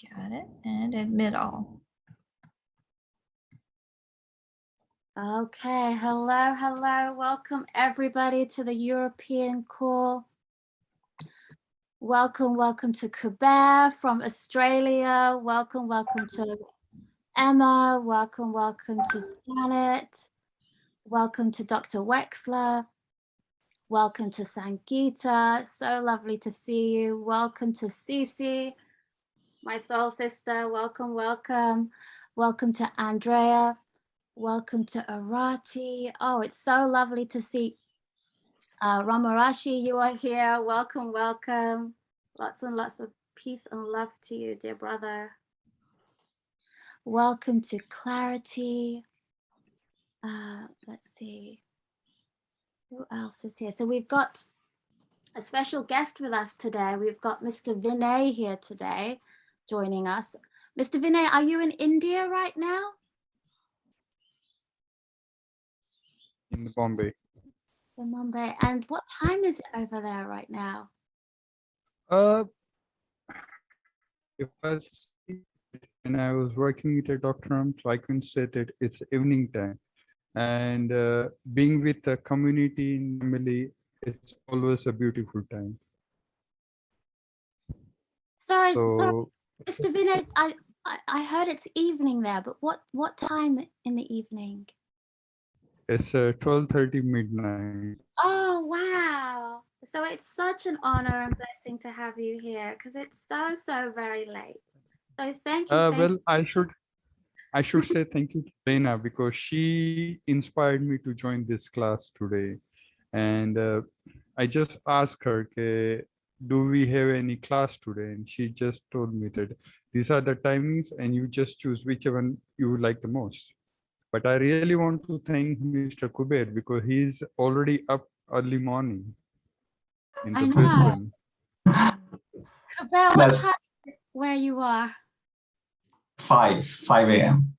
Got it. And admit all. Okay, hello, hello. Welcome everybody to the European call. Welcome, welcome to Quebec from Australia. Welcome, welcome to Emma. Welcome, welcome to Janet. Welcome to Dr. Wexler. Welcome to Sangeeta. So lovely to see you. Welcome to Cece, my soul sister. Welcome, welcome. Welcome to Andrea. Welcome to Arati. Oh, it's so lovely to see Ramarashi, you are here. Welcome, welcome. Lots and lots of peace and love to you, dear brother. Welcome to Clarity. Let's see. Who else is here? So we've got a special guest with us today. We've got Mr. Vinay here today joining us. Mr. Vinay, are you in India right now? In Bombay. In Mumbai. And what time is it over there right now? If I see when I was working with a doctor, so I can say that it's evening time. And being with the community in family, it's always a beautiful time. Sorry, So Mr. Vinay, I heard it's evening there, but what time in the evening? it's 12:30 midnight. Oh, wow. So it's such an honor and blessing to have you here because it's so very late. So thank you. Well, I should say thank you to Dana because she inspired me to join this class today. And I just asked her, "Okay, do we have any class today?" And she just told me that these are the timings and you just choose whichever one you like the most. But I really want to thank Mr. Kuber because he's already up early morning in I the know. Brisbane. Kabel, what time is it where you are? 5 a.m.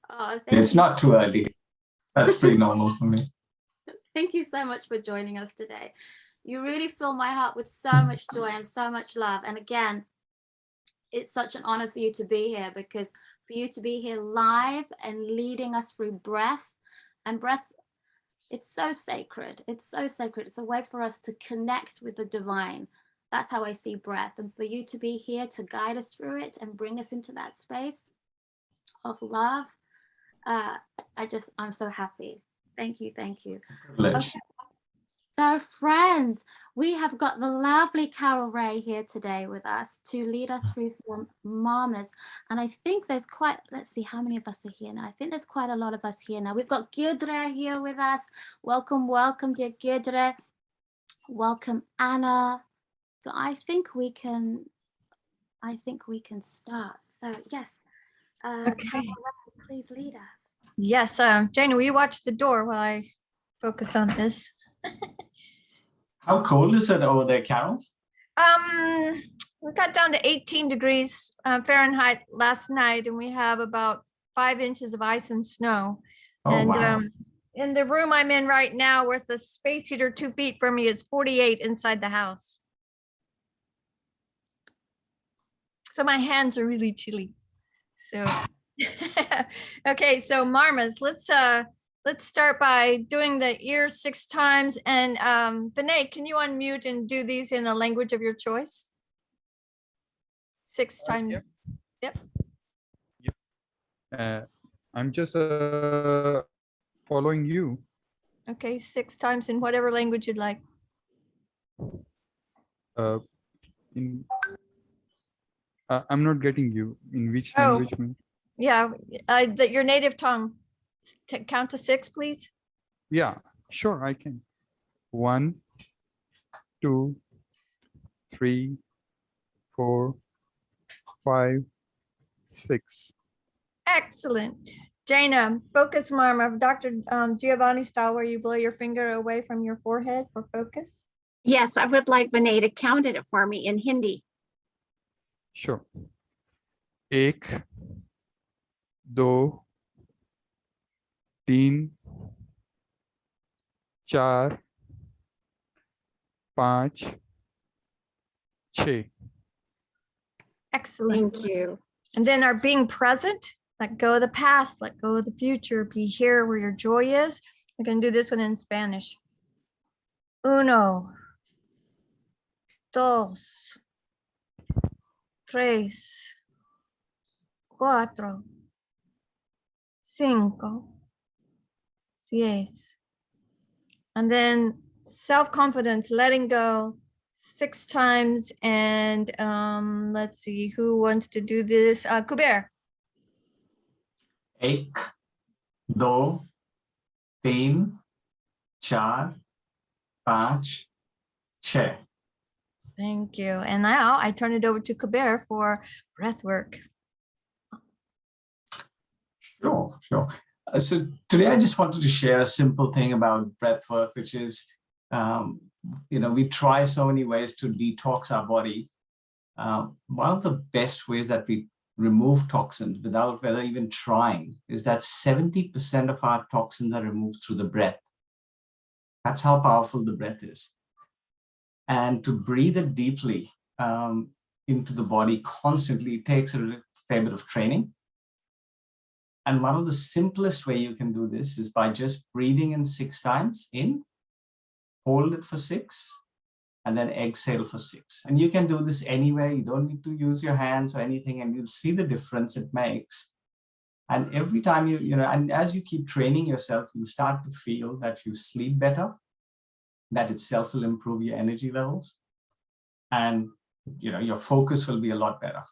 Oh, It's not too early. That's pretty normal for me. Thank you so much for joining us today. You really fill my heart with so much joy and so much love. And again, it's such an honor for you to be here because for you to be here live and leading us through breath and breath, it's so sacred. It's so sacred. It's a way for us to connect with the divine. That's how I see breath. And for you to be here to guide us through it and bring us into that space of love, I'm so happy. Thank you. Thank you. Privilege. Okay. So friends, we have got the lovely Carol Ray here today with us to lead us through some marmas. And I think there's quite, let's see how many of us are here now. I think there's quite a lot of us here now. We've got Girdre here with us. Welcome, welcome, dear Girdre. Welcome, Anna. So I think we can start. So yes, Okay. Carol Ray, please lead us. Yes, Jana, will you watch the door while I focus on this? How cold is it over there, Carol? We got down to 18 degrees Fahrenheit last night, and we have about 5 inches of ice and snow. Oh, And wow. in the room I'm in right now, with the space heater 2 feet from me, it's 48 inside the house. So my hands are really chilly. So, okay, so marmas, let's start by doing the ears 6 times. And Vinay, can you unmute and do these in a language of your choice? 6 times. Yep. I'm just following you. Okay, 6 times in whatever language you'd like. I'm not getting you. In which Oh. language? Ma'am? Yeah, your native tongue. Count to 6, please. Yeah, sure, I can. 1, 2, 3, 4, 5, 6. Excellent. Jana, focus marma, Dr. Giovanni style, where you blow your finger away from your forehead for focus. Yes, I would like Vinay to count it for me in Hindi. Sure. 1, 2, 3, 4, 5, 6. Excellent. Thank you. And then our being present, let go of the past, let go of the future, be here where your joy is. We're going to do this one in Spanish. Uno, dos, tres, cuatro, cinco, seis. And then self-confidence, letting go 6 times. And let's see who wants to do this. Kuber. एक, दो, तीन, चार, पाँच, छः. Thank you. And now I turn it over to Kuber for breath work. Sure, sure. So today I just wanted to share a simple thing about breath work, which is, we try so many ways to detox our body. One of the best ways that we remove toxins without even trying is that 70% of our toxins are removed through the breath. That's how powerful the breath is. And to breathe it deeply into the body constantly takes a fair bit of training. And one of the simplest way you can do this is by just breathing in 6 times in, hold it for 6, and then exhale for 6. And you can do this anywhere. You don't need to use your hands or anything, and you'll see the difference it makes. And every time and as you keep training yourself, you'll start to feel that you sleep better. That itself will improve your energy levels. And your focus will be a lot better.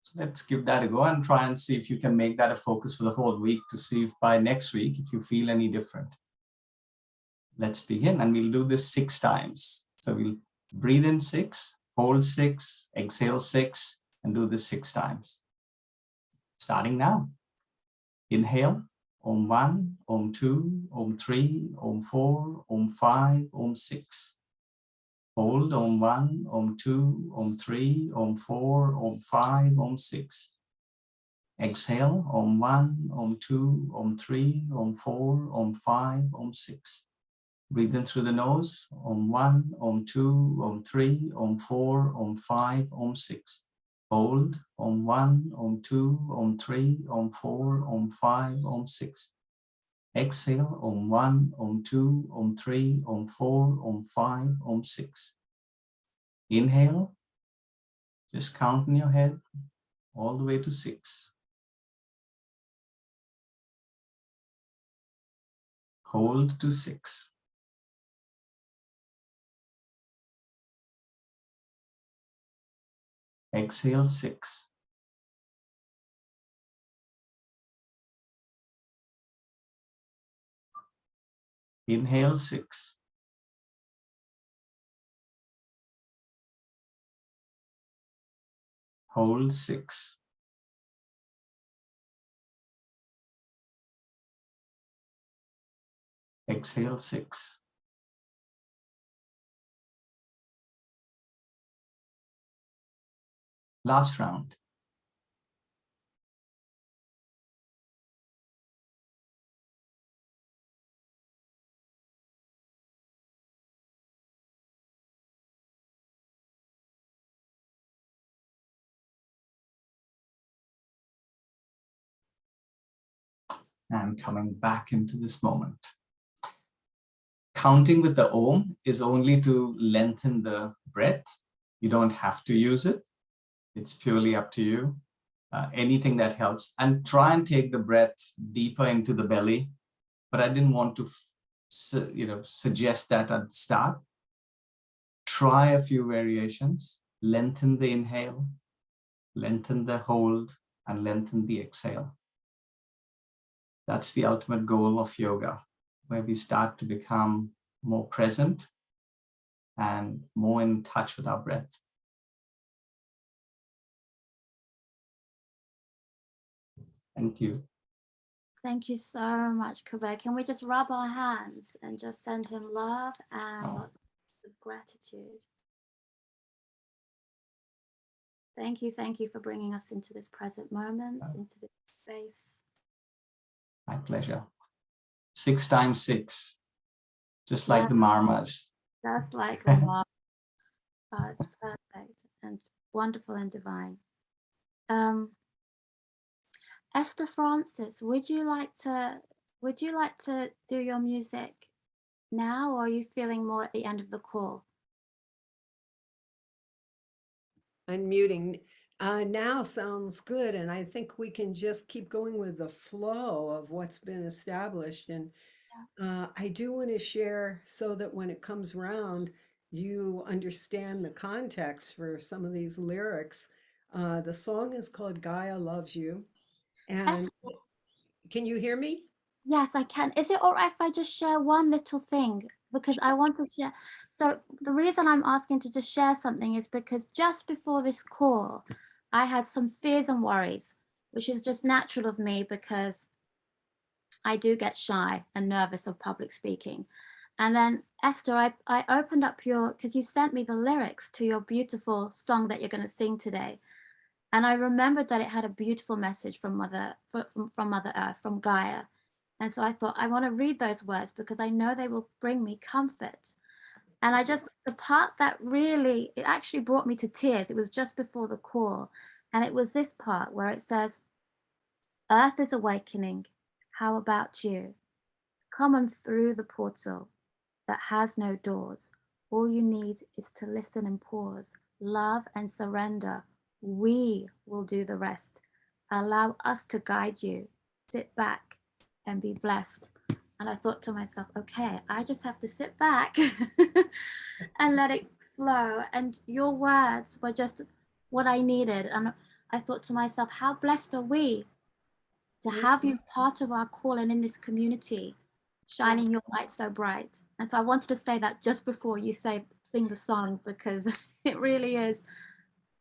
So let's give that a go and try and see if you can make that a focus for the whole week to see if by next week, if you feel any different. Let's begin, and we'll do this 6 times. So we'll breathe in 6, hold 6, exhale 6, and do this 6 times. Starting now. Inhale, Om 1, Om 2, Om 3, Om 4, Om 5, Om 6. Hold Om 1, Om 2, Om 3, Om 4, Om 5, Om 6. Exhale Om 1, Om 2, Om 3, Om 4, Om 5, Om 6. Breathe in through the nose. Om 1, Om 2, Om 3, Om 4, Om 5, Om 6. Hold Om 1, Om 2, Om 3, Om 4, Om 5, Om 6. Exhale Om 1, Om 2, Om 3, Om 4, Om 5, Om 6. Inhale. Just count in your head all the way to 6. Hold to 6. Exhale 6. Inhale 6. Hold 6. Exhale 6. Last round. And coming back into this moment. Counting with the Om is only to lengthen the breath. You don't have to use it. It's purely up to you. Anything that helps. And try and take the breath deeper into the belly. But I didn't want to suggest that at the start. Try a few variations. Lengthen the inhale, lengthen the hold, and lengthen the exhale. That's the ultimate goal of yoga, where we start to become more present and more in touch with our breath. Thank you. Thank you so much, Kuber. Can we just rub our hands and just send him love and lots of gratitude? Thank you for bringing us into this present moment, into this space. My pleasure. 6 times 6, just like the Marmas. Just like the mom. Oh, it's perfect and wonderful and divine. Esther Francis, would you like to do your music now, or are you feeling more at the end of the call? Unmuting. Now sounds good, and I think we can just keep going with the flow of what's been established. And I do want to share so that when it comes round, you understand the context for some of these lyrics. The song is called Gaia Loves You. And Esther, can you hear me? yes, I can. Is it all right if I just share one little thing? Because I want to share. So the reason I'm asking to just share something is because just before this call, I had some fears and worries, which is just natural of me because I do get shy and nervous of public speaking. And then Esther, I opened up because you sent me the lyrics to your beautiful song that you're going to sing today. And I remembered that it had a beautiful message from from Mother Earth, from Gaia. And so I thought, I want to read those words because I know they will bring me comfort. And the part that really, it actually brought me to tears. It was just before the call. And it was this part where it says, Earth is awakening. How about you? Come on through the portal that has no doors. All you need is to listen and pause, love and surrender. We will do the rest. Allow us to guide you. Sit back and be blessed. And I thought to myself, okay, I just have to sit back and let it flow. And your words were just what I needed. And I thought to myself, how blessed are we to have you part of our call and in this community, shining your light so bright. And so I wanted to say that just before you sing the song, because it really is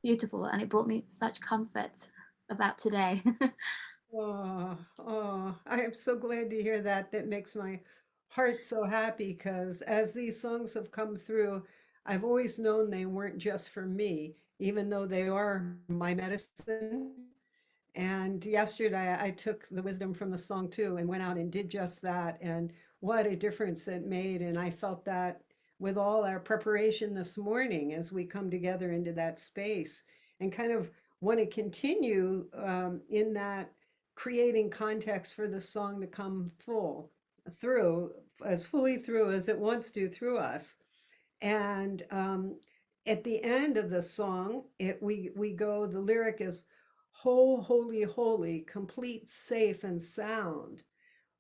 beautiful and it brought me such comfort about today. I am so glad to hear that. That makes my heart so happy because as these songs have come through, I've always known they weren't just for me, even though they are my medicine. And yesterday I took the wisdom from the song too and went out and did just that. And what a difference it made. And I felt that with all our preparation this morning as we come together into that space and kind of want to continue in that creating context for the song to come fully through as it wants to through us. And at the end of the song, the lyric is whole, holy, holy, complete, safe, and sound.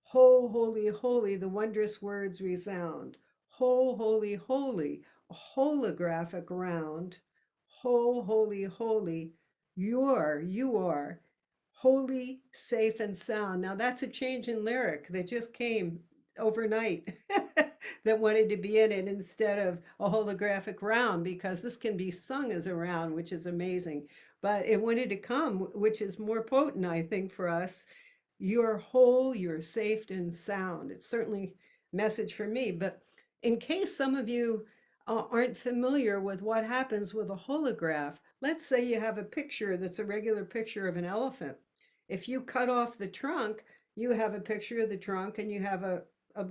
Whole, holy, holy, the wondrous words resound. Whole, holy, holy, a holographic round. Whole, holy, holy, you are holy, safe, and sound. Now that's a change in lyric that just came overnight that wanted to be in it instead of a holographic round, because this can be sung as a round, which is amazing. But it wanted to come, which is more potent, I think, for us. You're whole, you're safe and sound. It's certainly a message for me. But in case some of you aren't familiar with what happens with a holograph, let's say you have a picture that's a regular picture of an elephant. If you cut off the trunk, you have a picture of the trunk and you have a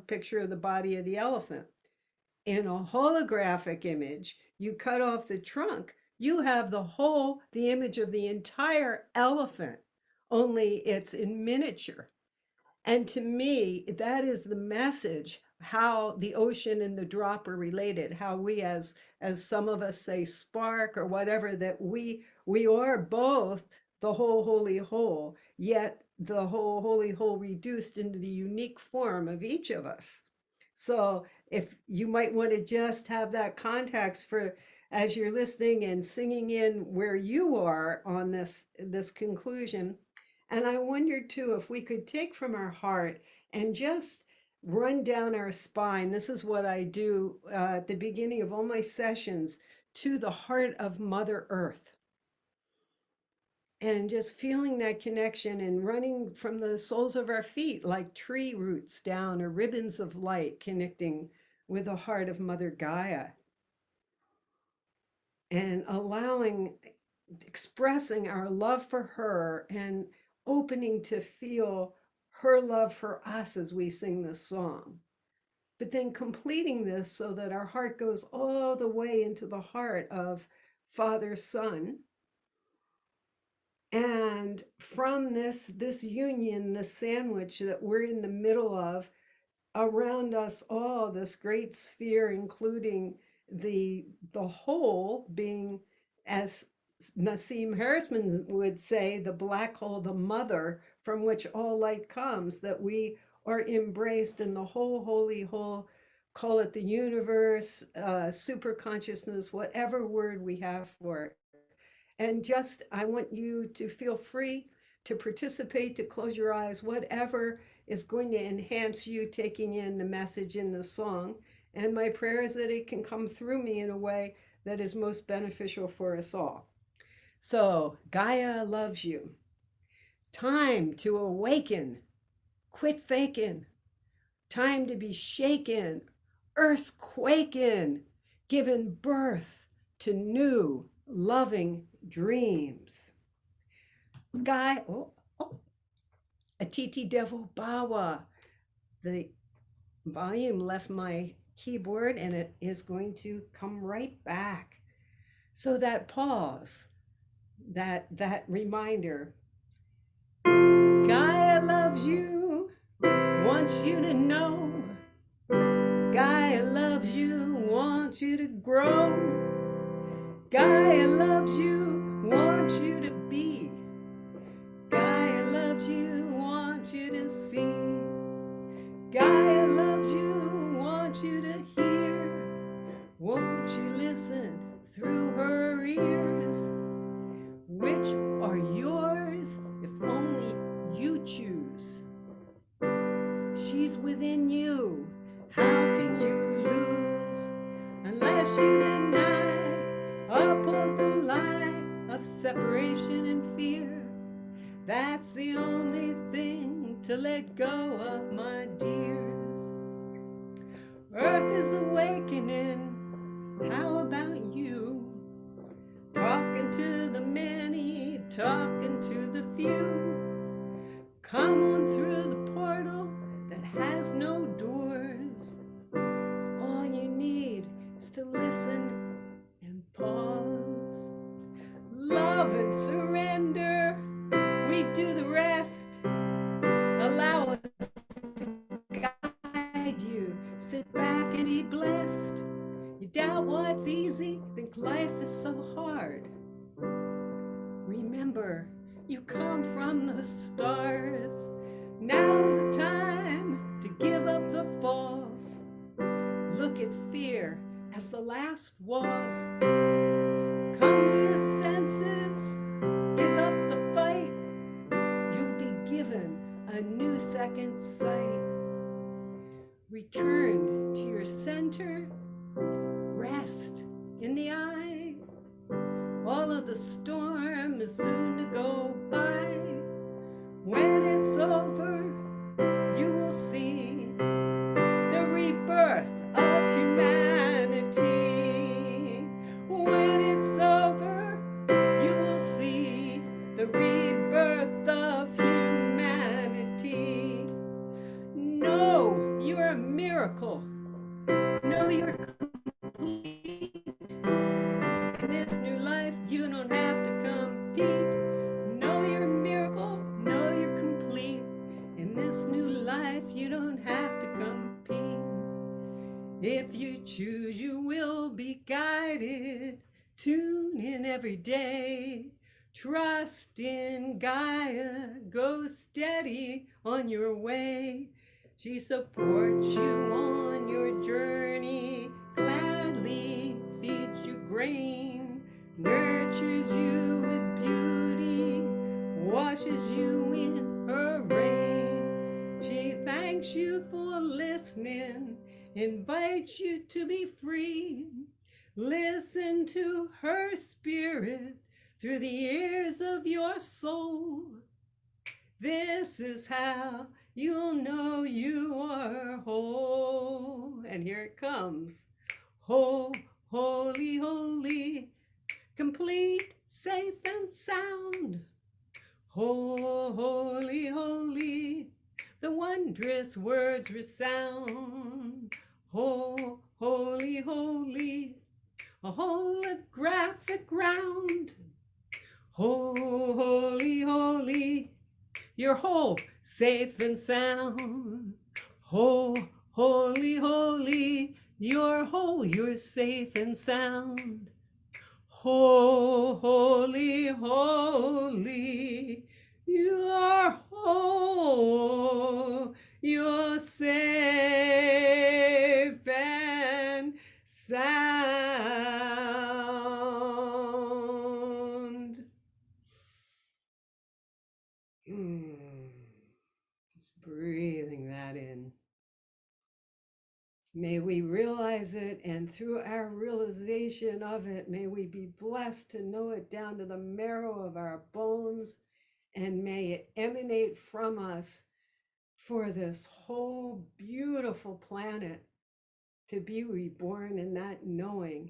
picture of the body of the elephant. In a holographic image, you cut off the trunk, you have the image of the entire elephant, only it's in miniature. And to me, that is the message, how the ocean and the drop are related, how we as some of us say spark or whatever, that we are both the whole holy whole, yet the whole holy whole reduced into the unique form of each of us. So if you might want to just have that context for as you're listening and singing in where you are on this conclusion. And I wondered too if we could take from our heart and just run down our spine. This is what I do at the beginning of all my sessions, to the heart of Mother Earth. And just feeling that connection and running from the soles of our feet like tree roots down or ribbons of light connecting with the heart of Mother Gaia. And expressing our love for her and opening to feel her love for us as we sing this song. But then completing this so that our heart goes all the way into the heart of Father, Son, And from this union, the sandwich that we're in the middle of, around us all, this great sphere, including the whole being, as Nassim Harrisman would say, the black hole, the mother from which all light comes, that we are embraced in the whole holy whole, call it the universe, super consciousness, whatever word we have for it. And just, I want you to feel free to participate, to close your eyes, whatever is going to enhance you taking in the message in the song. And my prayer is that it can come through me in a way that is most beneficial for us all. So, Gaia loves you. Time to awaken. Quit faking. Time to be shaken. Earth's quaking. Giving birth to new loving dreams. Atiti Devo Bawa. The volume left my keyboard and it is going to come right back. So that pause, that reminder. Gaia loves you, wants you to know. Gaia loves you, wants you to grow. Gaia loves you, wants you to be. Gaia loves you, wants you to see. Gaia loves you, wants you to hear. Won't you listen through her ears? Which are yours if only you choose. She's within you, how can you lose? Unless you deny, uphold the lie of separation and fear. That's the only thing to let go of, my dears. Earth is awakening, how about you? Talking to the many, talking to the few. Come on through the portal that has no doors. All you need is to listen and pause. Love and surrender, we do the rest. Allow us to guide you. Sit back and be blessed. You doubt what's easy, think life is so hard. Remember, you come from the stars. Now is the time to give up the false. Look at fear as the last waltz. Come to your senses, give up the fight. You'll be given a new second sight. Return to your center, rest in the eye. All of the storm is soon to go by. When it's over, you will see the rebirth of humanity. When it's over, you will see the rebirth of humanity. Know you're a miracle. Know you're complete. In this new life, you don't have to compete. Know you're a miracle. Know you're complete. In this new life, you don't have to compete. If you choose, you will be guided. Tune in every day. Trust in Gaia. Go steady on your way. She supports you on your journey. Gladly feeds you grain. Nurtures you with beauty. Washes you in her rain. She thanks you for listening. Invites you to be free. Listen to her spirit through the ears of your soul. This is how you'll know you are whole. And here it comes. Whole, holy, holy, complete, safe and sound. Whole, holy, holy, the wondrous words resound. Whole, holy, holy, a holographic ground. Holy, you're whole, safe and sound. Whole, holy, holy, you're whole, you're safe and sound. Holy, holy, you are whole, you're safe and sound. Just breathing that in. May we realize it, and through our realization of it, may we be blessed to know it down to the marrow of our bones, and may it emanate from us for this whole beautiful planet to be reborn in that knowing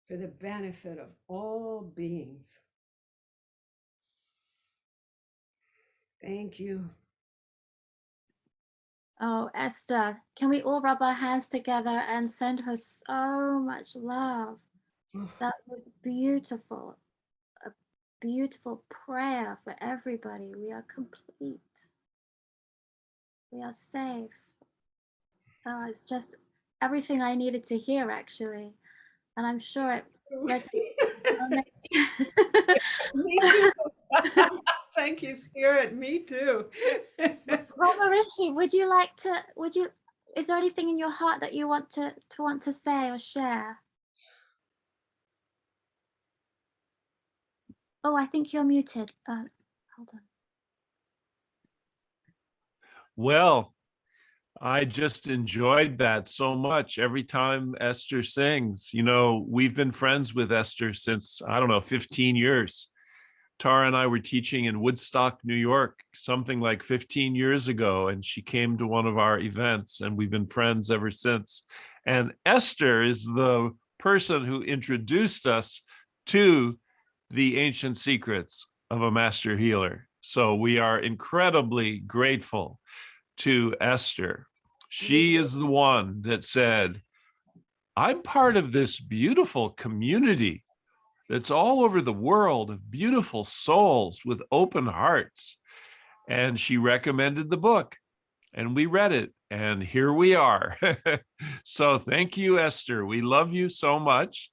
for the benefit of all beings. Thank you. Oh, Esther, can we all rub our hands together and send her so much love? That was beautiful. A beautiful prayer for everybody. We are complete. We are safe. Oh, it's just everything I needed to hear, actually. And I'm sure it resonates with so many. Me too. Thank you, Spirit. Me too. Ramarishi, is there anything in your heart that you want to say or share? Oh, I think you're muted. Hold on. Well, I just enjoyed that so much. Every time Esther sings, you know, we've been friends with Esther since, I don't know, 15 years. Tara and I were teaching in Woodstock, New York, something like 15 years ago, and she came to one of our events, and we've been friends ever since. And Esther is the person who introduced us to the ancient secrets of a master healer. So we are incredibly grateful to Esther. She is the one that said, I'm part of this beautiful community that's all over the world of beautiful souls with open hearts. And she recommended the book, and we read it, and here we are. So thank you, Esther. We love you so much.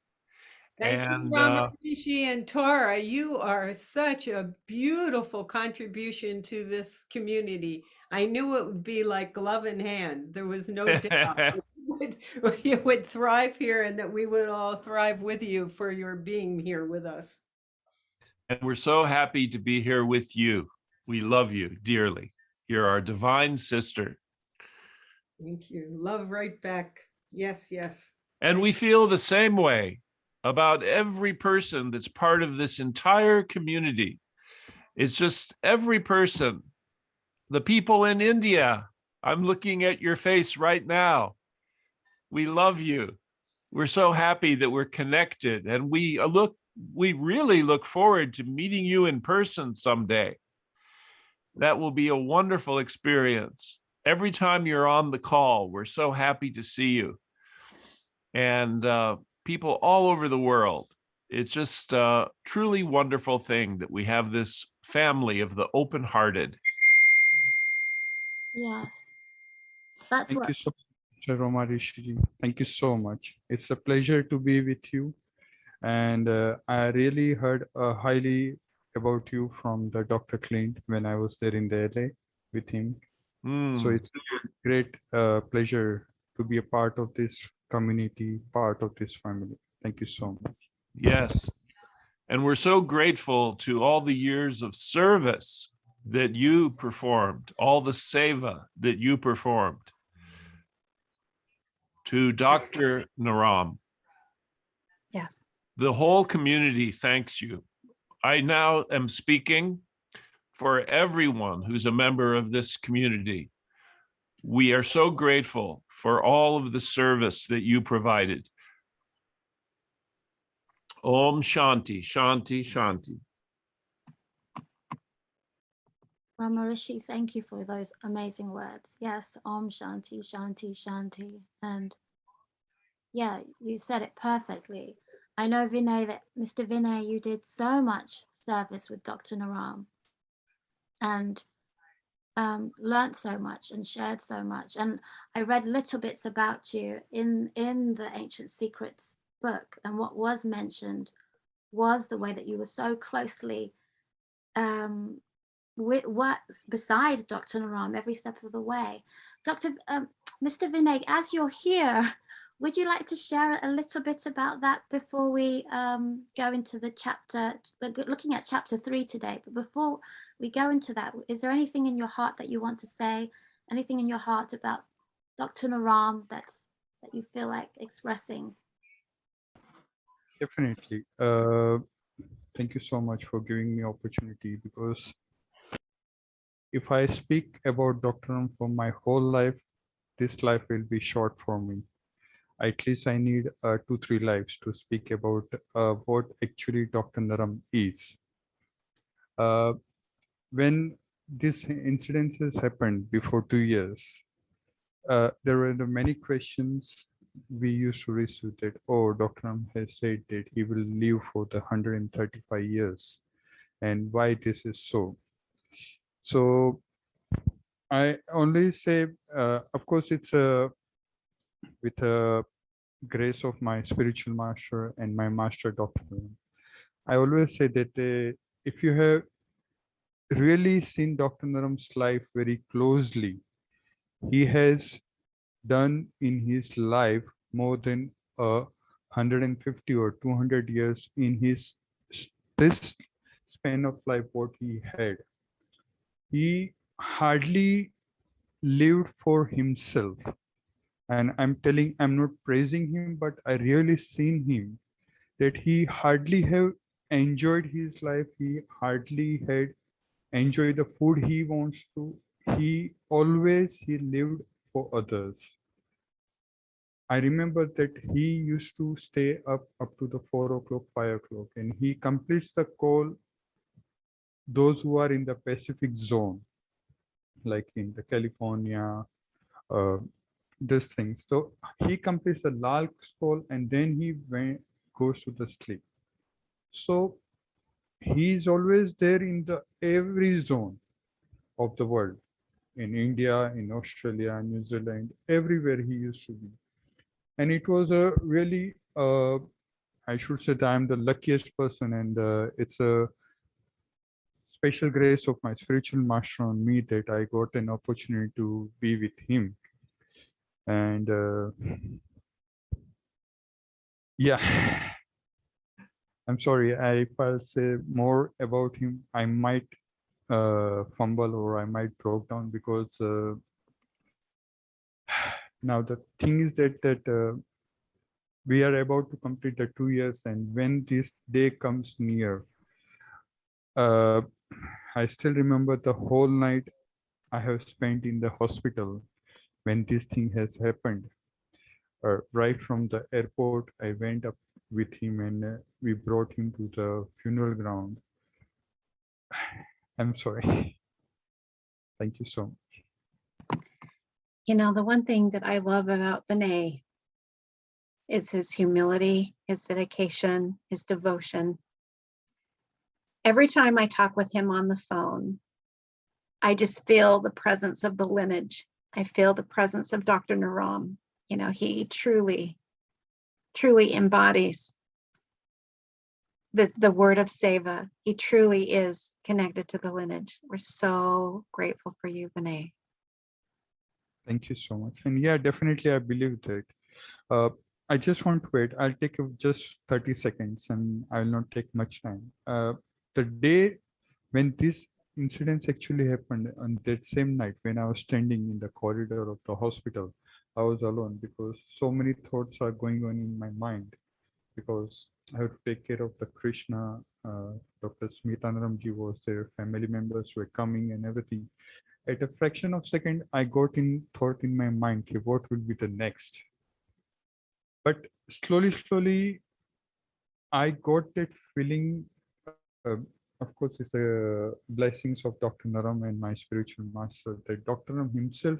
Thank you, Ramarishi and Tara. You are such a beautiful contribution to this community. I knew it would be like glove in hand. There was no doubt you would thrive here, and that we would all thrive with you for your being here with us. And we're so happy to be here with you. We love you dearly. You're our divine sister. Thank you. Love right back. Yes, yes. And we feel the same way about every person that's part of this entire community. It's just every person. The people in India, I'm looking at your face right now. We love you. We're so happy that we're connected, and we really look forward to meeting you in person someday. That will be a wonderful experience. Every time you're on the call, we're so happy to see you. And people all over the world. It's just a truly wonderful thing that we have this family of the open-hearted. Yes. That's Thank what you so much, Ramarishi. Thank you so much. It's a pleasure to be with you. And I really heard highly about you from the Dr. Clint when I was there in the LA with him. So it's a great pleasure to be a part of this community, part of this family. Thank you so much. Yes. And we're so grateful to all the years of service that you performed, all the seva that you performed. To Dr. Naram. Yes. The whole community thanks you. I now am speaking for everyone who's a member of this community. We are so grateful for all of the service that you provided. Om Shanti, Shanti, Shanti. Ramarishi, thank you for those amazing words. Yes, Om Shanti, Shanti, Shanti. And yeah, you said it perfectly. I know, Vinay, that Mr. Vinay, you did so much service with Dr. Naram. and learned so much and shared so much. And I read little bits about you in the Ancient Secrets book, and what was mentioned was the way that you were so closely what beside Dr. Naram every step of the way. Mr. Vinay, as you're here, would you like to share a little bit about that before we go into the chapter? We're looking at chapter 3 today, but before we go into that, is there anything in your heart that you want to say? Anything in your heart about Dr. Naram that you feel like expressing? Definitely. Thank you so much for giving me opportunity, because if I speak about Dr. Ram for my whole life, this life will be short for me. At least I need 2-3 lives to speak about what actually Dr. Naram is. When this incidences happened before 2 years, there were many questions we used to receive that, oh, Dr. Ram has said that he will live for the 135 years, and why this is so. So I only say, of course, it's with the grace of my spiritual master and my master, Dr. Ram. I always say that if you have really seen Dr. Naram's life very closely, he has done in his life more than 150 or 200 years in his this span of life what he had. He hardly lived for himself. And I'm not praising him, but I really seen him that he hardly have enjoyed his life. He hardly had enjoyed the food he wants to. He lived for others. I remember that he used to stay up to the 4 o'clock, 5 o'clock, and he completes the call those who are in the Pacific zone, like in the California, this thing. So he completes the last call and then he goes to the sleep. So he is always there in the every zone of the world, in India, in Australia, New Zealand, everywhere he used to be. And it was a really, I should say that I'm the luckiest person, and it's a special grace of my spiritual master on me that I got an opportunity to be with him. And yeah, I'm sorry, if I'll say more about him, I might fumble or I might broke down, because now the thing is that we are about to complete the 2 years, and when this day comes near, I still remember the whole night I have spent in the hospital when this thing has happened. Right from the airport, I went up with him and we brought him to the funeral ground. I'm sorry. Thank you so much. You know, the one thing that I love about Vinay is his humility, his dedication, his devotion. Every time I talk with him on the phone, I just feel the presence of the lineage. I feel the presence of Dr. Naram. You know, he truly, truly embodies the word of Seva. He truly is connected to the lineage. We're so grateful for you, Vinay. Thank you so much. And yeah, definitely, I believe that. I just want to wait. I'll take just 30 seconds and I will not take much time. The day when this incident actually happened, on that same night when I was standing in the corridor of the hospital, I was alone because so many thoughts are going on in my mind, because I have to take care of the Krishna. Dr. Smithanaramji was there, family members were coming and everything. At a fraction of a second, I got in thought in my mind, okay, what will be the next? But slowly, I got that feeling. Of course, it's the blessings of Dr. Naram and my spiritual master, that Dr. Naram himself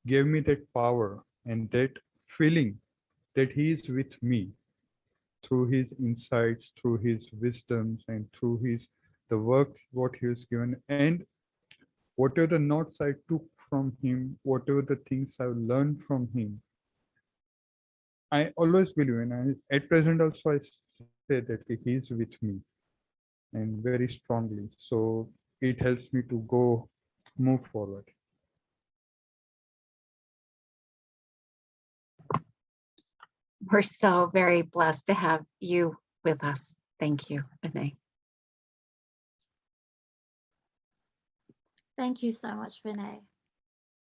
gave me that power and that feeling that he is with me through his insights, through his wisdoms, and through the work what he has given. And whatever the notes I took from him, whatever the things I've learned from him, I always believe, and at present also I say that he's with me and very strongly. So it helps me to move forward. We're so very blessed to have you with us. Thank you, Vinay. Thank you so much, Vinay.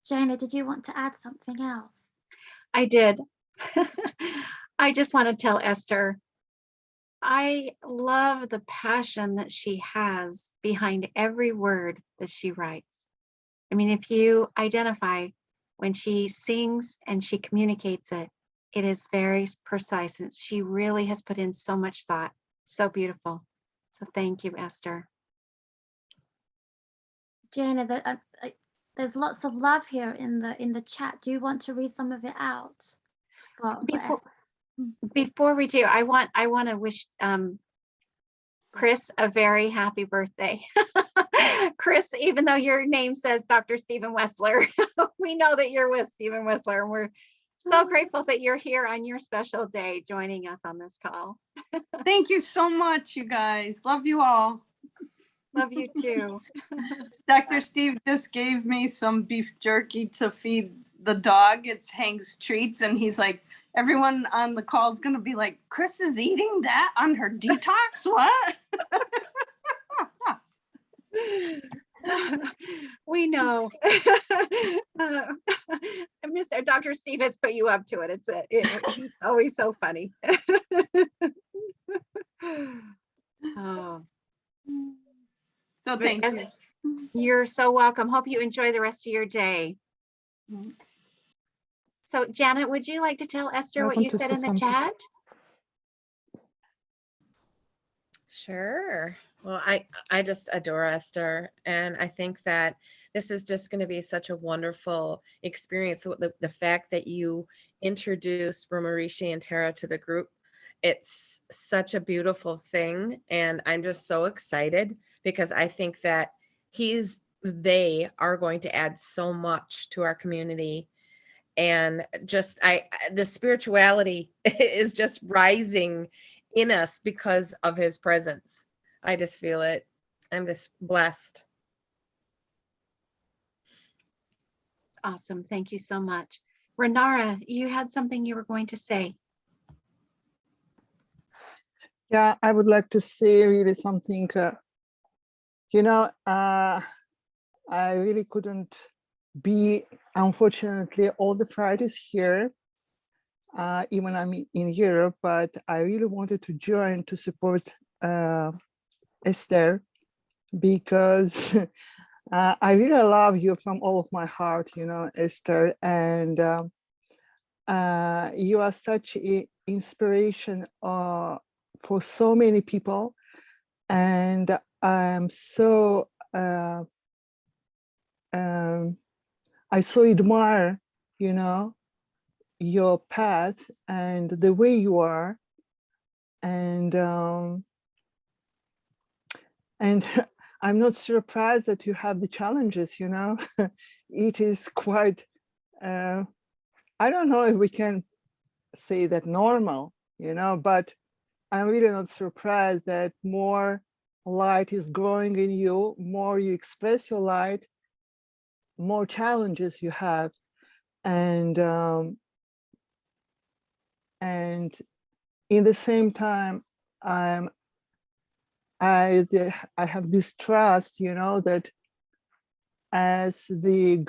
Jana, did you want to add something else? I did. I just want to tell Esther, I love the passion that she has behind every word that she writes. I mean, if you identify when she sings and she communicates it, it is very precise, and she really has put in so much thought. So beautiful. So thank you, Esther. Jana, there's lots of love here in the chat. Do you want to read some of it out for Before, Esther? before we do, I want to wish Chris a very happy birthday. Chris, even though your name says Dr. Stephen Wessler, we know that you're with Stephen Wessler, and we're so grateful that you're here on your special day joining us on this call. Thank you so much, you guys. Love you all. Love you too. Dr. Steve just gave me some beef jerky to feed the dog. It's Hank's treats. And he's like, everyone on the call is going to be like, Chris is eating that on her detox? What? We know. Mr. Dr. Steve has put you up to it. He's always so funny. Oh. So thank Yes, you. you're so welcome. Hope you enjoy the rest of your day. Mhm. So Janet, would you like to tell Esther what Welcome you to said say in the something. chat? Sure. Well, I just adore Esther, and I think that this is just going to be such a wonderful experience. So the fact that you introduced Brahmarishi and Tara to the group, it's such a beautiful thing, and I'm just so excited because I think that they are going to add so much to our community. And just the spirituality is just rising in us because of his presence. I just feel it. I'm just blessed. Awesome. Thank you so much. Renara, you had something you were going to say. Yeah, I would like to say really something. I really couldn't be, unfortunately, all the Fridays here, even I'm in Europe, but I really wanted to join to support Esther, because I really love you from all of my heart, Esther, and you are such an inspiration for so many people, and I'm so I so admire, your path and the way you are, and I'm not surprised that you have the challenges. It is quite. I don't know if we can say that normal, but I'm really not surprised that more light is growing in you, more you express your light, more challenges you have, and in the same time, I have this trust, that as the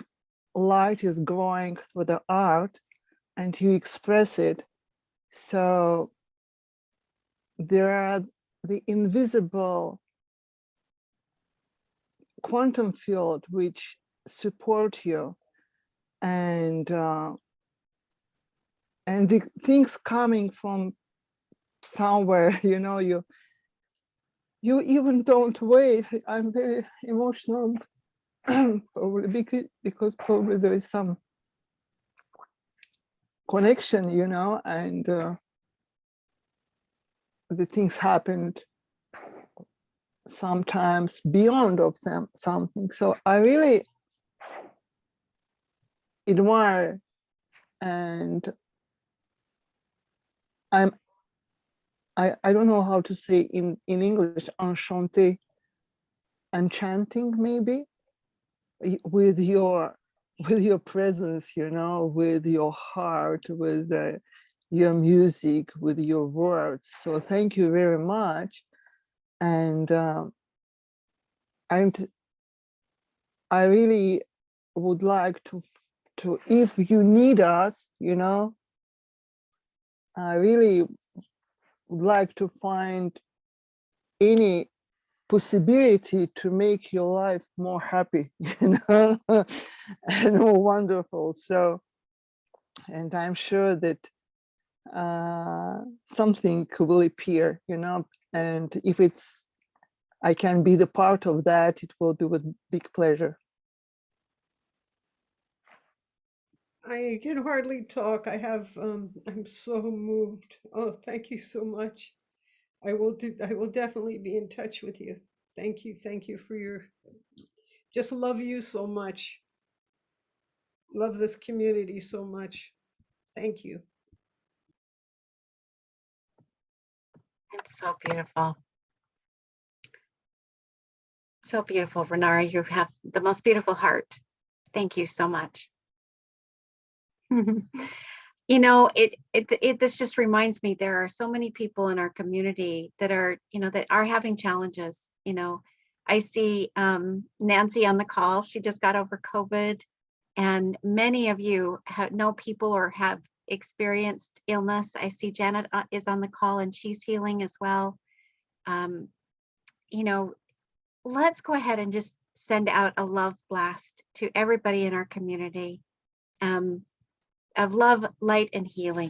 light is growing through the art and you express it, so there are the invisible quantum field which support you, and the things coming from somewhere, you even don't wait. I'm very emotional probably because probably there is some connection, and the things happened sometimes beyond of them something. So I really admire, and I don't know how to say in English, enchanté, enchanting maybe, with your presence, you know, with your heart, with your music, with your words. So thank you very much. And I really would like to, if you need us, you know, I really would like to find any possibility to make your life more happy, you know, and more wonderful. So, and I'm sure that something will appear, you know, and if I can be the part of that, it will be with big pleasure. I can hardly talk. I'm so moved. Oh, thank you so much. I will definitely be in touch with you. Thank you for just love you so much. Love this community so much. Thank you. It's so beautiful. So beautiful, Renara. You have the most beautiful heart. Thank you so much. You know, this just reminds me, there are so many people in our community that are, you know, that are having challenges. You know, I see Nancy on the call. She just got over COVID, and many of you know people or have experienced illness. I see Janet is on the call and she's healing as well. You know, let's go ahead and just send out a love blast to everybody in our community of love, light, and healing.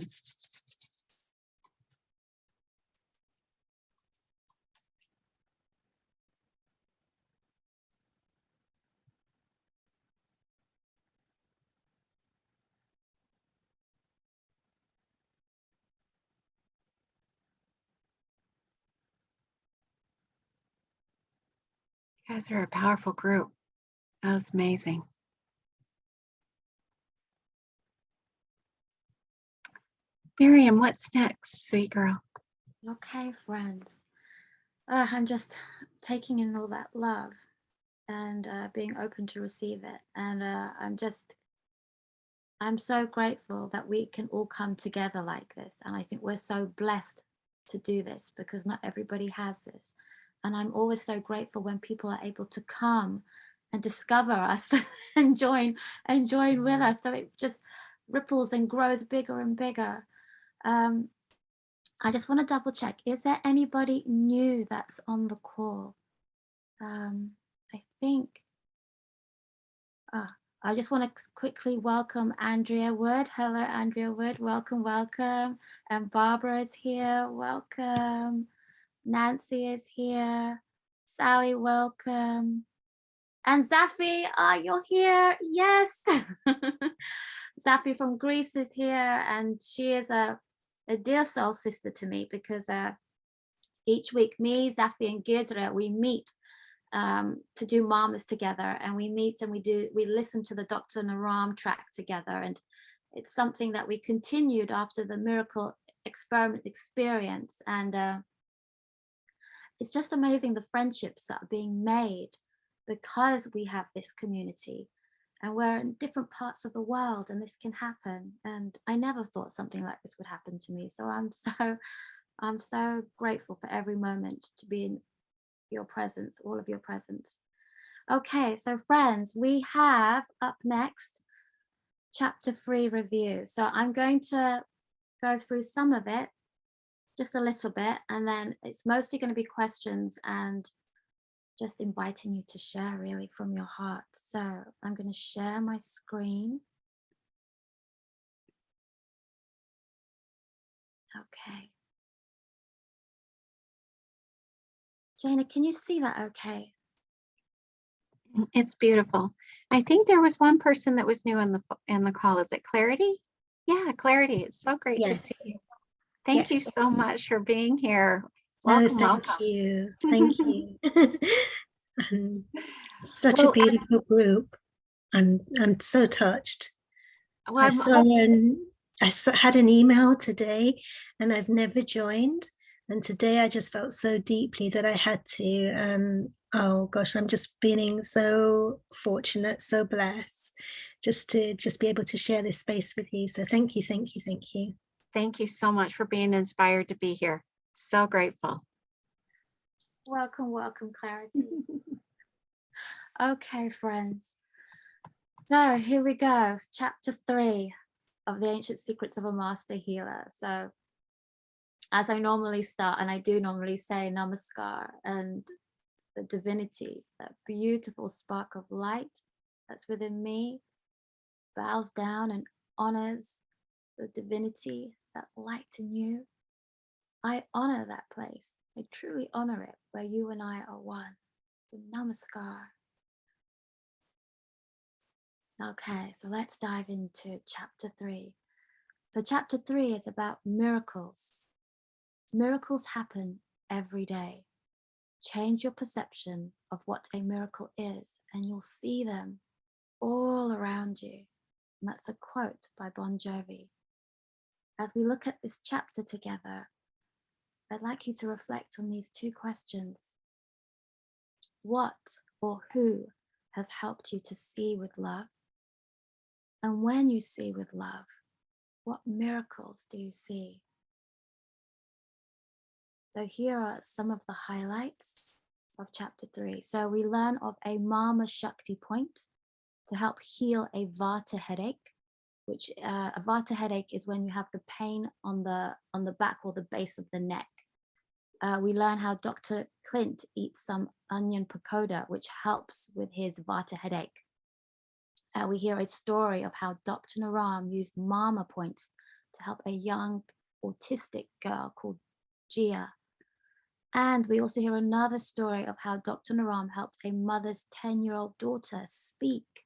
You guys are a powerful group. That was amazing. Miriam, what's next, sweet girl? Okay, friends. I'm just taking in all that love and being open to receive it. And I'm so grateful that we can all come together like this. And I think we're so blessed to do this because not everybody has this. And I'm always so grateful when people are able to come and discover us and join with us. So it just ripples and grows bigger and bigger. I just want to double check. Is there anybody new that's on the call? I think, I just want to quickly welcome Andrea Wood. Hello, Andrea Wood. Welcome, welcome. And Barbara is here. Welcome. Nancy is here. Sally, welcome. And Zafi, you're here. Yes. Zafi from Greece is here, and she is a dear soul sister to me because each week me, Zafi, and Girdra, we meet to do Mamas together, and we meet and we listen to the Dr. Naram track together, and it's something that we continued after the Miracle Experiment experience, and it's just amazing the friendships that are being made because we have this community and we're in different parts of the world and this can happen. And I never thought something like this would happen to me. So I'm so grateful for every moment to be in your presence, all of your presence. Okay, so friends, we have up next chapter 3 review. So I'm going to go through some of it, just a little bit, and then it's mostly going to be questions and just inviting you to share really from your heart. So I'm going to share my screen. Okay. Jana, can you see that okay? It's beautiful. I think there was one person that was new in the call. Is it Clarity? Yeah, Clarity. It's so great to see you. Thank you so much for being here. No, Welcome, thank welcome. you. Thank you. Such a Well, beautiful group. I'm so touched. Well, I I'm saw had an email today and I've never joined. And today I just felt so deeply that I had to. Oh gosh, I'm just feeling so fortunate, so blessed just to be able to share this space with you. So thank you, thank you, thank you. Thank you so much for being inspired to be here. So grateful. Welcome, welcome, Clarity. Okay, friends. So here we go. Chapter 3 of the Ancient Secrets of a Master Healer. So as I normally start, and I do normally say Namaskar, and the divinity, that beautiful spark of light that's within me, bows down and honors the divinity, that light in you. I honor that place. I truly honor it, where you and I are one. So Namaskar. Okay, so let's dive into chapter 3. So chapter 3 is about miracles. Miracles happen every day. Change your perception of what a miracle is, and you'll see them all around you. And that's a quote by Bon Jovi. As we look at this chapter together, I'd like you to reflect on these 2 questions. What or who has helped you to see with love? And when you see with love, what miracles do you see? So here are some of the highlights of chapter 3. So we learn of a Mama Shakti point to help heal a Vata headache, which a Vata headache is when you have the pain on the back or the base of the neck. We learn how Dr. Clint eats some onion pakoda, which helps with his Vata headache. We hear a story of how Dr. Naram used Mama points to help a young autistic girl called Gia. And we also hear another story of how Dr. Naram helped a mother's 10-year-old daughter speak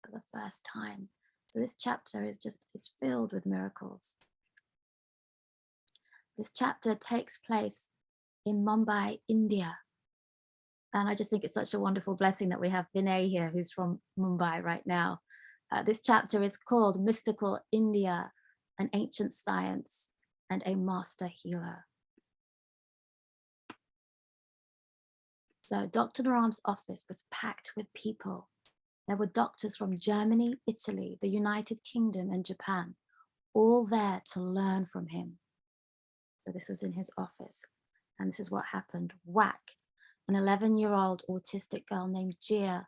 for the first time. So this chapter is filled with miracles. This chapter takes place in Mumbai, India. And I just think it's such a wonderful blessing that we have Vinay here, who's from Mumbai right now. This chapter is called Mystical India, an Ancient Science and a Master Healer. So Dr. Naram's office was packed with people. There were doctors from Germany, Italy, the United Kingdom, and Japan, all there to learn from him. So this was in his office. And this is what happened. Whack. An 11-year-old autistic girl named Gia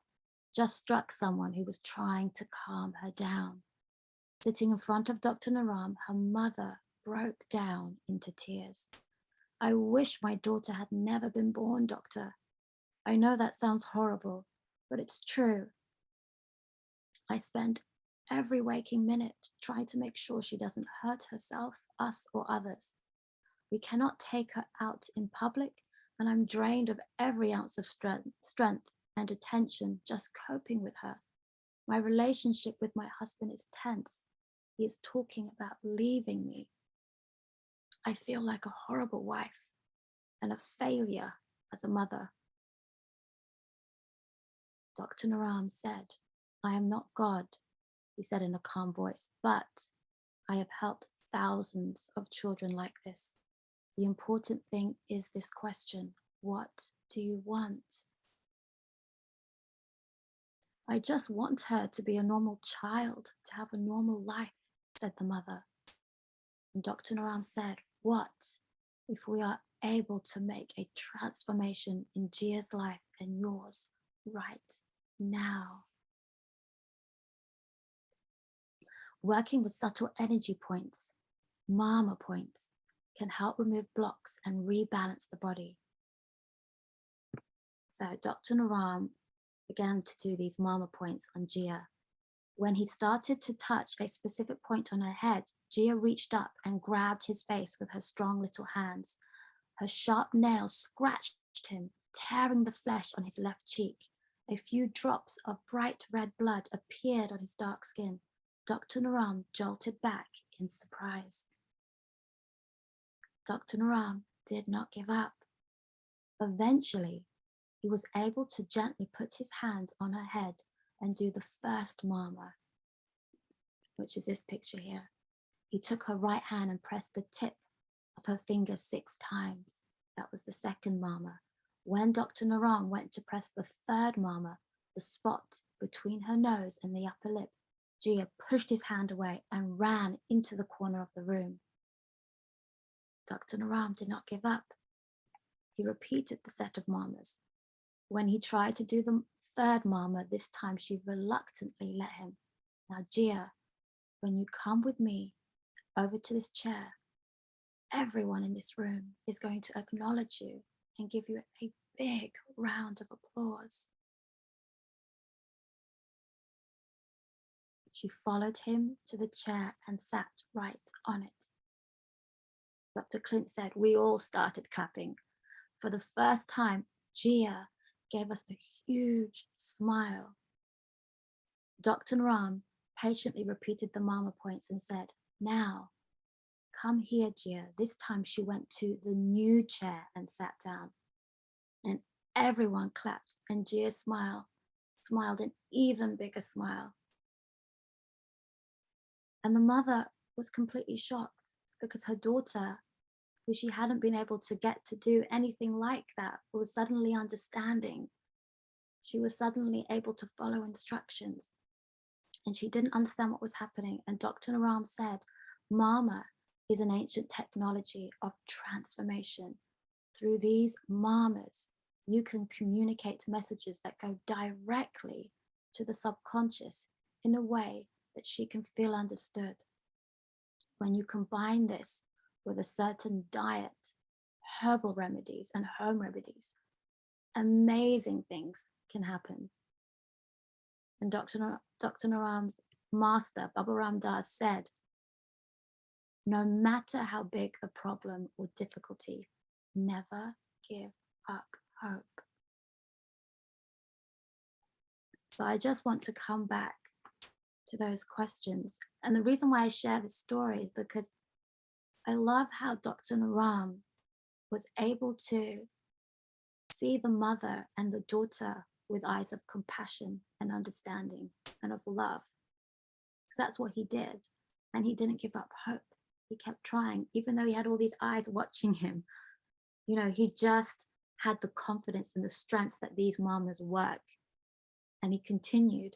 just struck someone who was trying to calm her down. Sitting in front of Dr. Naram, her mother broke down into tears. I wish my daughter had never been born, doctor. I know that sounds horrible, but it's true. I spend every waking minute trying to make sure she doesn't hurt herself, us, or others. We cannot take her out in public, and I'm drained of every ounce of strength and attention just coping with her. My relationship with my husband is tense. He is talking about leaving me. I feel like a horrible wife and a failure as a mother. Dr. Naram said, I am not God, he said in a calm voice, but I have helped thousands of children like this. The important thing is this question, what do you want? I just want her to be a normal child, to have a normal life, said the mother. And Dr. Naram said, what if we are able to make a transformation in Gia's life and yours right now? Working with subtle energy points, Mama points, can help remove blocks and rebalance the body. So Dr. Naram began to do these Mama points on Gia. When he started to touch a specific point on her head, Gia reached up and grabbed his face with her strong little hands. Her sharp nails scratched him, tearing the flesh on his left cheek. A few drops of bright red blood appeared on his dark skin. Dr. Naram jolted back in surprise. Dr. Naram did not give up. Eventually, he was able to gently put his hands on her head and do the first mama, which is this picture here. He took her right hand and pressed the tip of her finger 6 times. That was the second mama. When Dr. Narang went to press the third mama, the spot between her nose and the upper lip, Jia pushed his hand away and ran into the corner of the room. Dr. Narang did not give up. He repeated the set of mamas. When he tried to do the third mama, this time she reluctantly let him. Now, Jia, when you come with me over to this chair, everyone in this room is going to acknowledge you and give you a big round of applause. She followed him to the chair and sat right on it. Dr. Clint said, we all started clapping. For the first time, Jia gave us a huge smile. Dr. Narang patiently repeated the mama points and said, now, come here, Jia. This time she went to the new chair and sat down. And everyone clapped, and Jia smiled an even bigger smile. And the mother was completely shocked because her daughter, who she hadn't been able to get to do anything like that, was suddenly understanding. She was suddenly able to follow instructions, and she didn't understand what was happening. And Dr. Narang said, Mama is an ancient technology of transformation. Through these mamas, you can communicate messages that go directly to the subconscious in a way that she can feel understood. When you combine this with a certain diet, herbal remedies and home remedies, amazing things can happen. And Dr. Narang's master, Baba Ram Das, said, no matter how big the problem or difficulty, never give up hope. So I just want to come back to those questions. And the reason why I share this story is because I love how Dr. Narang was able to see the mother and the daughter with eyes of compassion and understanding and of love. Because that's what he did. And he didn't give up hope. He kept trying, even though he had all these eyes watching him. You know, he just had the confidence and the strength that these mamas work. And he continued.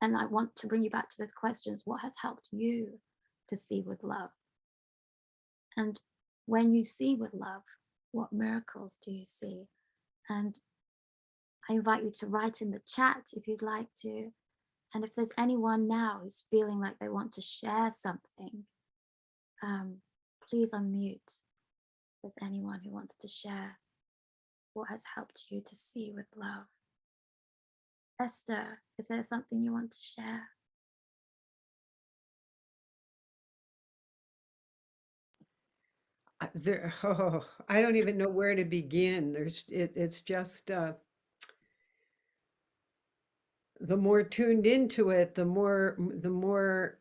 And I want to bring you back to those questions. What has helped you to see with love? And when you see with love, what miracles do you see? And I invite you to write in the chat if you'd like to. And if there's anyone now who's feeling like they want to share something, please unmute. If there's anyone who wants to share what has helped you to see with love. Esther, is there something you want to share? I don't even know where to begin. It's just the more tuned into it, the more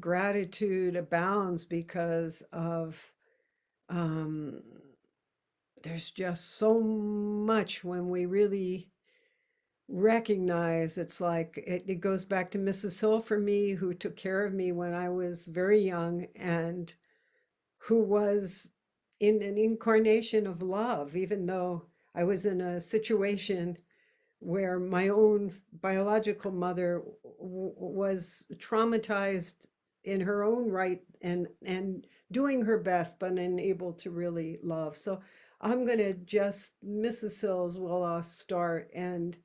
gratitude abounds because of there's just so much when we really recognize. It's like it goes back to Mrs. Hill for me, who took care of me when I was very young and who was in an incarnation of love, even though I was in a situation where my own biological mother was traumatized in her own right and doing her best, but unable to really love. So I'm going to just, Mrs. Sills will start, and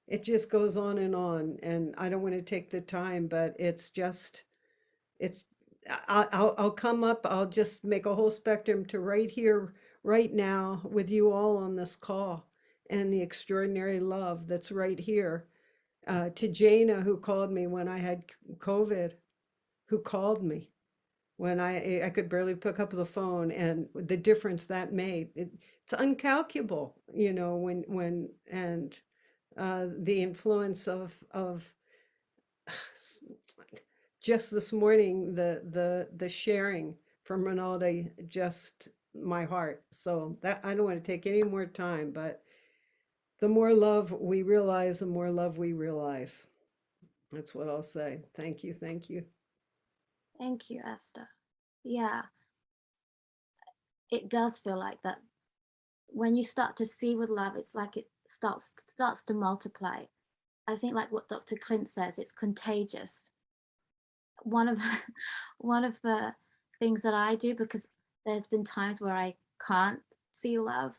it just goes on, and I don't want to take the time, but it's just, I'll come up, I'll just make a whole spectrum to right here, right now with you all on this call, and the extraordinary love that's right here. To Jana, who called me when I had COVID, who called me when I could barely pick up the phone, and the difference that made. It's uncalculable, you know, when the influence of just this morning, the sharing from Ronaldo just my heart. So that I don't want to take any more time, but the more love we realize, the more love we realize. That's what I'll say. Thank you. Thank you. Thank you, Esther. Yeah, it does feel like that. When you start to see with love, it's like it starts to multiply. I think like what Dr. Clint says, it's contagious. One of one of the things that I do, because there's been times where I can't see love,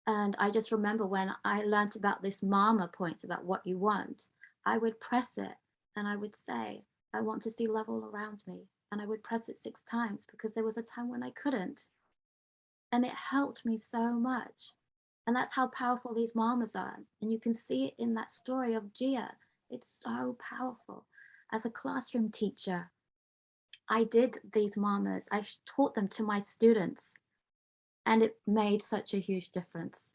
and I just remember when I learned about this mama point about what you want, I would press it and I would say, I want to see love all around me. And I would press it 6 times because there was a time when I couldn't. And it helped me so much. And that's how powerful these mamas are. And you can see it in that story of Gia. It's so powerful. As a classroom teacher, I did these mamas, I taught them to my students, and it made such a huge difference.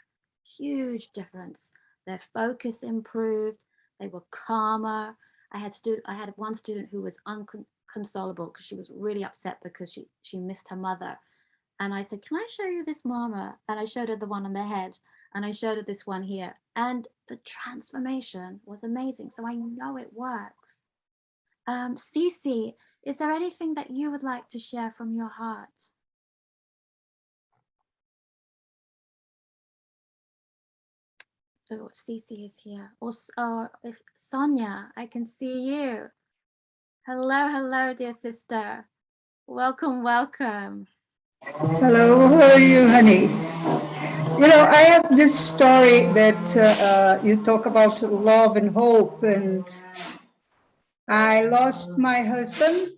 Huge difference. Their focus improved. They were calmer. I had one student who was unconsolable because she was really upset because she missed her mother. And I said, can I show you this mama? And I showed her the one on the head, and I showed her this one here. And the transformation was amazing. So I know it works. Cece, is there anything that you would like to share from your heart? Oh, Cece is here. Or if Sonia, I can see you. Hello, hello, dear sister. Welcome, welcome. Hello, how are you, honey? You know, I have this story that you talk about love and hope, and I lost my husband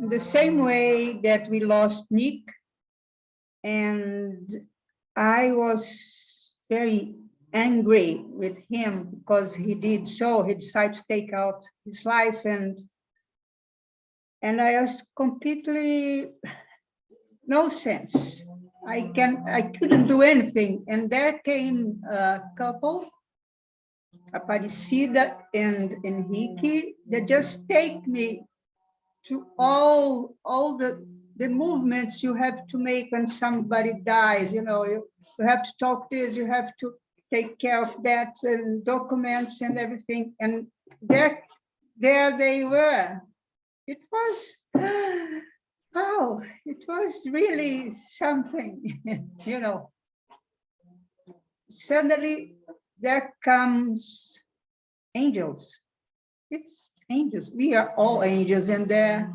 the same way that we lost Nick, and I was very angry with him because he did so. He decided to take out his life, and I was completely no sense. I couldn't do anything. And there came a couple, Aparecida and Henrique, that just take me to all the movements you have to make when somebody dies. You know, you have to talk this, you have to take care of that, and documents and everything. And there they were. It was, oh, it was really something, you know. Suddenly there comes angels. It's angels. We are all angels, and there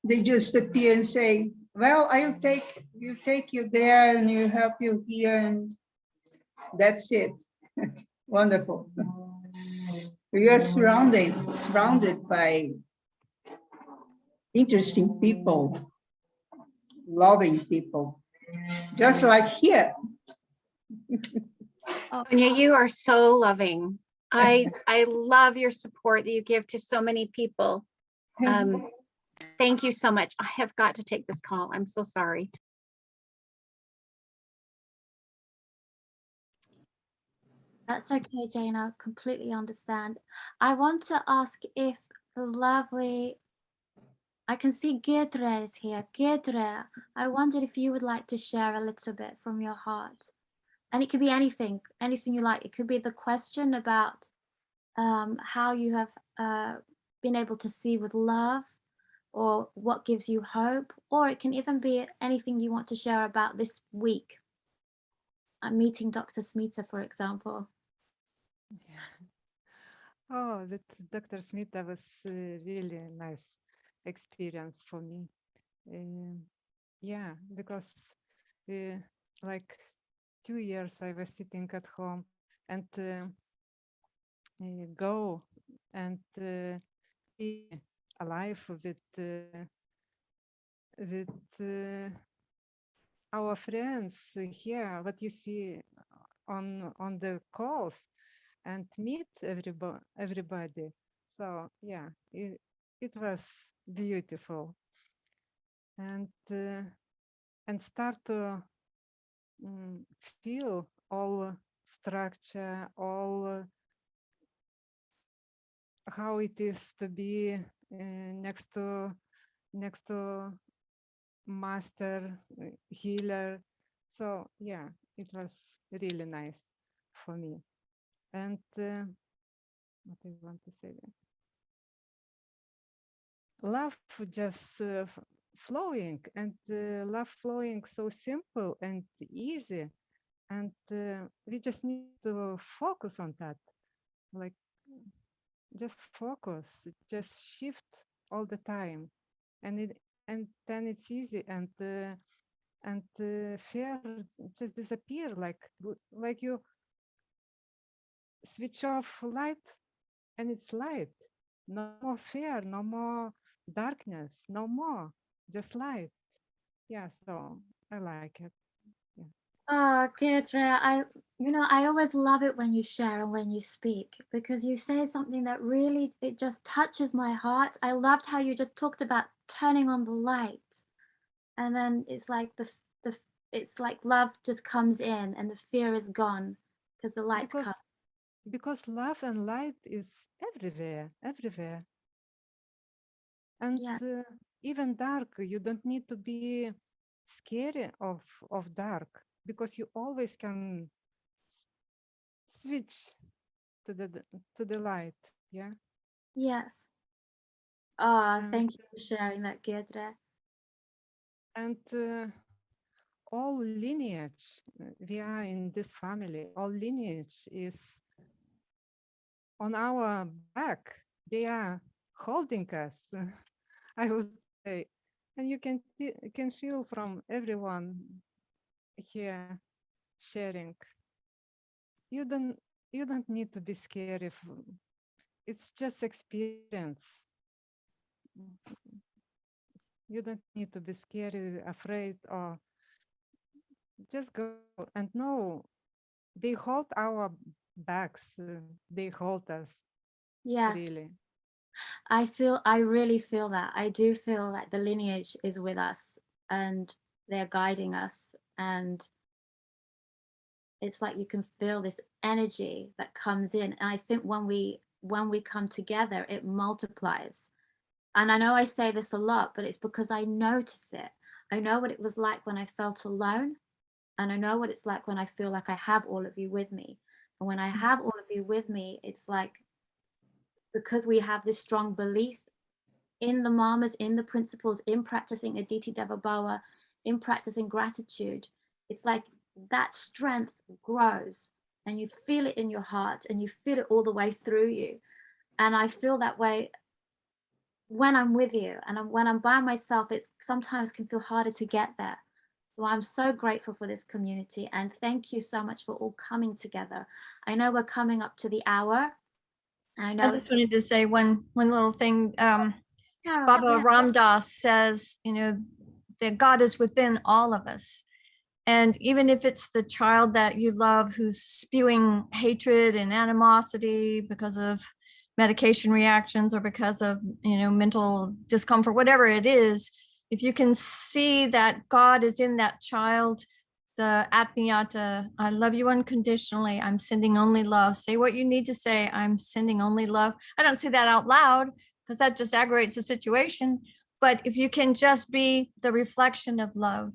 they just appear and say, well, I'll take you there and you help you here, and that's it. Wonderful. We are surrounded by interesting people, loving people, just like here. Sonia, you are so loving. I love your support that you give to so many people. Thank you so much. I have got to take this call. I'm so sorry. That's okay, Jane. I completely understand. I want to ask if the lovely, I can see Gedre is here. Gedre, I wondered if you would like to share a little bit from your heart. And it could be anything you like. It could be the question about how you have been able to see with love, or what gives you hope, or it can even be anything you want to share about this week. I'm meeting Dr. Smita, for example. Oh, that Dr. Smita was a really nice experience for me. Yeah, because like 2 years I was sitting at home and go and be alive with our friends here, what you see on the calls, and meet everybody. So yeah, it was beautiful, and start to feel all structure, all how it is to be next to master, healer. So yeah, it was really nice for me. And what I want to say there. Love just flowing, and love flowing so simple and easy. And we just need to focus on that, like just focus, just shift all the time, and then it's easy, and fear just disappear, like you switch off light and it's light. No more fear, no more darkness, no more, just light. Yeah, so I like it. Yeah. Oh, Deirdre, I always love it when you share and when you speak, because you say something that really, it just touches my heart. I loved how you just talked about turning on the light, and then it's like it's like love just comes in and the fear is gone because the light comes. Because love and light is everywhere, everywhere. And Yeah. even dark, you don't need to be scary of dark, because you always can switch to the light. Yeah. Yes. Oh, thank you for sharing that, Deirdre. And all lineage, we are in this family, all lineage is on our back. They are holding us, I would say. And you can feel from everyone here sharing. You don't need to be scared if it's just experience. You don't need to be scared, afraid, or just go and know they hold our backs. They hold us. Yes. Really. I really feel that. I do feel like the lineage is with us and they're guiding us, and it's like you can feel this energy that comes in. And I think when we come together, it multiplies. And I know I say this a lot, but it's because I notice it. I know what it was like when I felt alone, and I know what it's like when I feel like I have all of you with me. And when I have all of you with me, it's like, because we have this strong belief in the mamas, in the principles, in practicing Aditi Deva Bhava, in practicing gratitude, it's like that strength grows and you feel it in your heart and you feel it all the way through you. And I feel that way when I'm with you, and when I'm by myself, it sometimes can feel harder to get there. So I'm so grateful for this community, and thank you so much for all coming together. I know we're coming up to the hour. I know I just wanted to say one little thing. Carol, Baba yeah. Ram Dass says, that God is within all of us. And even if it's the child that you love who's spewing hatred and animosity because of medication reactions or because of, mental discomfort, whatever it is, if you can see that God is in that child, the Atmiyata, I love you unconditionally, I'm sending only love. Say what you need to say, I'm sending only love. I don't say that out loud because that just aggravates the situation. But if you can just be the reflection of love,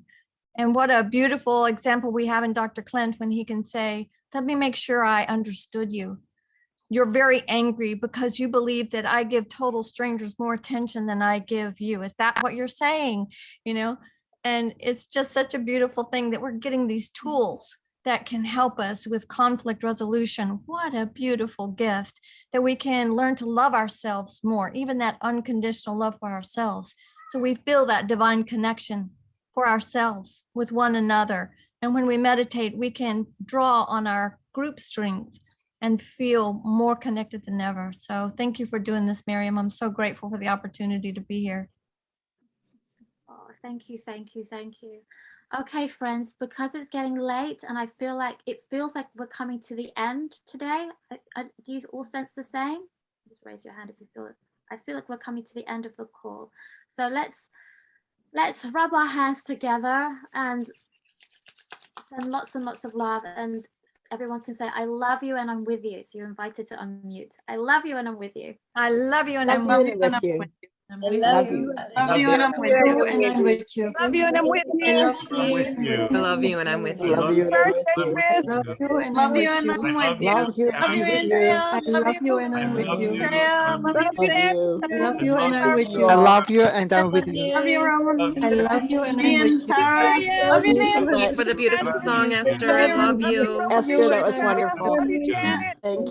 and what a beautiful example we have in Dr. Clint when he can say, let me make sure I understood you. You're very angry because you believe that I give total strangers more attention than I give you. Is that what you're saying? And it's just such a beautiful thing that we're getting these tools that can help us with conflict resolution. What a beautiful gift that we can learn to love ourselves more, even that unconditional love for ourselves. So we feel that divine connection for ourselves with one another. And when we meditate, we can draw on our group strength and feel more connected than ever. So thank you for doing this, Miriam. I'm so grateful for the opportunity to be here. Oh, thank you, thank you, thank you. Okay, friends, because it's getting late and it feels like we're coming to the end today. Do you all sense the same? Just raise your hand if you feel it. I feel like we're coming to the end of the call. So let's rub our hands together and send lots and lots of love, and everyone can say, I love you and I'm with you. So you're invited to unmute. I love you and I'm with you. I love you and I'm Really with with you. I'm I with love you. you. Love you and I'm with Love you. you and I'm with you. Love you and I'm with I you. love I'm you. with you. I love you and I'm with I you. love you. I'm with Love you. you and Love I'm you with and you. I'm I with love you. you. Love you. and Love I'm you, with you. Andrea. I love you and I I'm with love you. you. Andrea. I'm Love with you, you. Love sis. you. I love I you and love I'm with you. I you. love you and I'm with Love you. Love you, you. Roman. I love you and Me I'm with and you. Tara. Love you, Thank Nancy. you for the beautiful Love song, you. Esther. Love I you, love Roman. you. Love you Esther, that and was I'm with wonderful. you. Thank you.